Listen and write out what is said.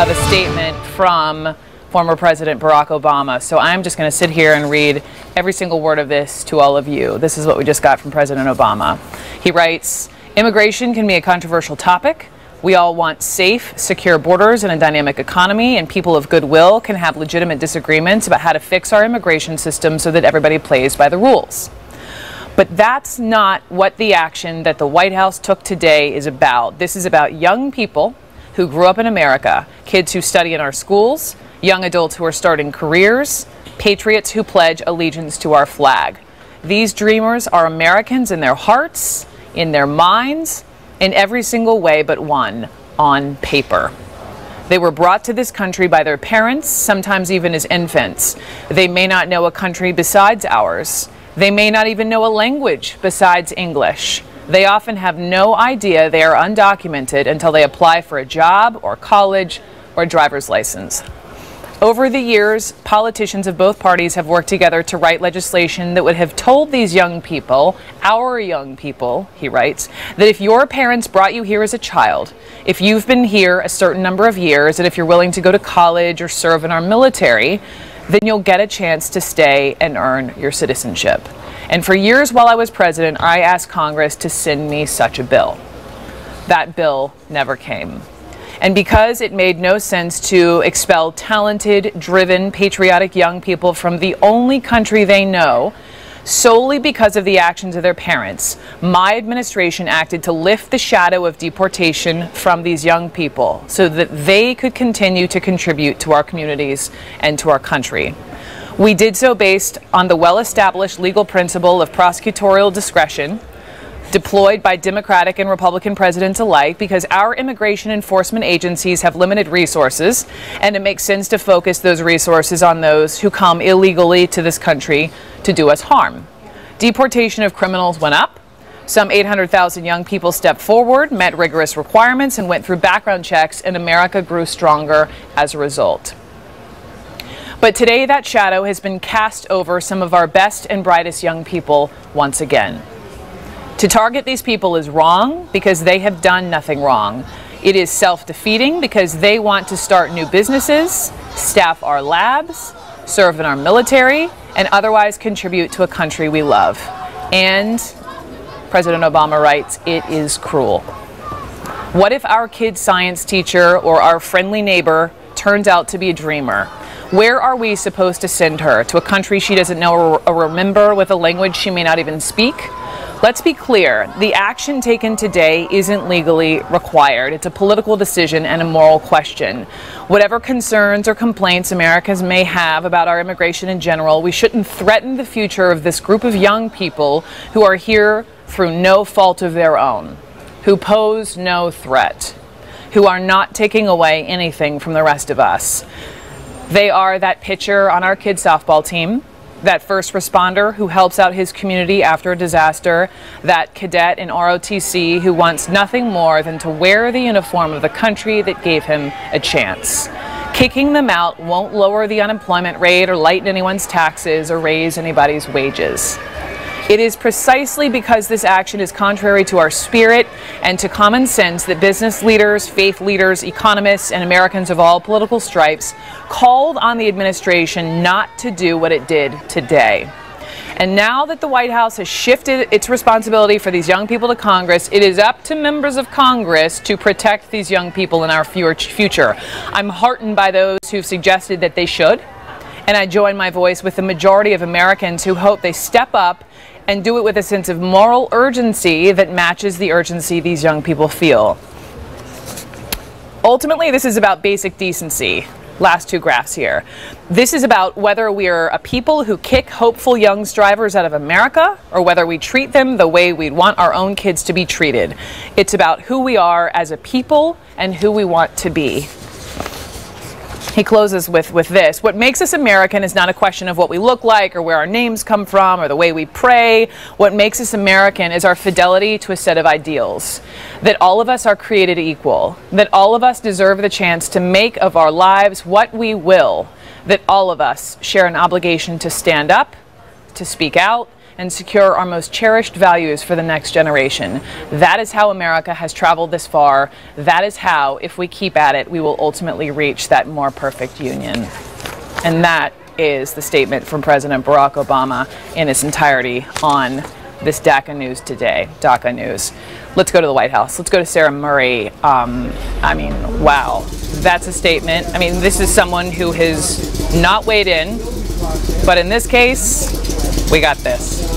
of a statement from former President Barack Obama. So I'm just going to sit here and read every single word of this to all of you. This is what we just got from President Obama. He writes, "Immigration can be a controversial topic. We all want safe, secure borders and a dynamic economy, and people of goodwill can have legitimate disagreements about how to fix our immigration system so that everybody plays by the rules. But that's not what the action that the White House took today is about. This is about young people who grew up in America, kids who study in our schools, young adults who are starting careers, patriots who pledge allegiance to our flag. These dreamers are Americans in their hearts, in their minds, in every single way but one, on paper. They were brought to this country by their parents, sometimes even as infants. They may not know a country besides ours. They may not even know a language besides English. They often have no idea they are undocumented until they apply for a job or college or a driver's license. Over the years, politicians of both parties have worked together to write legislation that would have told these young people, our young people," he writes, "that if your parents brought you here as a child, if you've been here a certain number of years, and if you're willing to go to college or serve in our military, then you'll get a chance to stay and earn your citizenship. And for years while I was president, I asked Congress to send me such a bill. That bill never came. And because it made no sense to expel talented, driven, patriotic young people from the only country they know, solely because of the actions of their parents, my administration acted to lift the shadow of deportation from these young people so that they could continue to contribute to our communities and to our country. We did so based on the well-established legal principle of prosecutorial discretion deployed by Democratic and Republican presidents alike, because our immigration enforcement agencies have limited resources, and it makes sense to focus those resources on those who come illegally to this country to do us harm. Deportation of criminals went up. Some 800,000 young people stepped forward, met rigorous requirements, and went through background checks, and America grew stronger as a result. But today that shadow has been cast over some of our best and brightest young people once again. To target these people is wrong because they have done nothing wrong. It is self-defeating because they want to start new businesses, staff our labs, serve in our military, and otherwise contribute to a country we love. And President Obama writes, it is cruel. What if our kid's science teacher or our friendly neighbor turns out to be a dreamer? Where are we supposed to send her? To a country she doesn't know or remember, with a language she may not even speak? Let's be clear, the action taken today isn't legally required. It's a political decision and a moral question. Whatever concerns or complaints Americans may have about our immigration in general, we shouldn't threaten the future of this group of young people who are here through no fault of their own, who pose no threat, who are not taking away anything from the rest of us. They are that pitcher on our kids' softball team, that first responder who helps out his community after a disaster, that cadet in ROTC who wants nothing more than to wear the uniform of the country that gave him a chance. Kicking them out won't lower the unemployment rate or lighten anyone's taxes or raise anybody's wages. It is precisely because this action is contrary to our spirit and to common sense that business leaders, faith leaders, economists, and Americans of all political stripes called on the administration not to do what it did today. And now that the White House has shifted its responsibility for these young people to Congress, it is up to members of Congress to protect these young people in our future. I'm heartened by those who've suggested that they should, and I join my voice with the majority of Americans who hope they step up and do it with a sense of moral urgency that matches the urgency these young people feel. Ultimately, this is about basic decency. Last two graphs here. This is about whether we are a people who kick hopeful young strivers out of America or whether we treat them the way we'd want our own kids to be treated. It's about who we are as a people and who we want to be. He closes with this. What makes us American is not a question of what we look like or where our names come from or the way we pray. What makes us American is our fidelity to a set of ideals. That all of us are created equal. That all of us deserve the chance to make of our lives what we will. That all of us share an obligation to stand up, to speak out, and secure our most cherished values for the next generation. That is how America has traveled this far. That is how, if we keep at it, we will ultimately reach that more perfect union. And that is the statement from President Barack Obama in its entirety on this DACA news today, DACA news. Let's go to the White House. Let's go to Sarah Murray. I mean, wow, that's a statement. I mean, this is someone who has not weighed in, but in this case, we got this.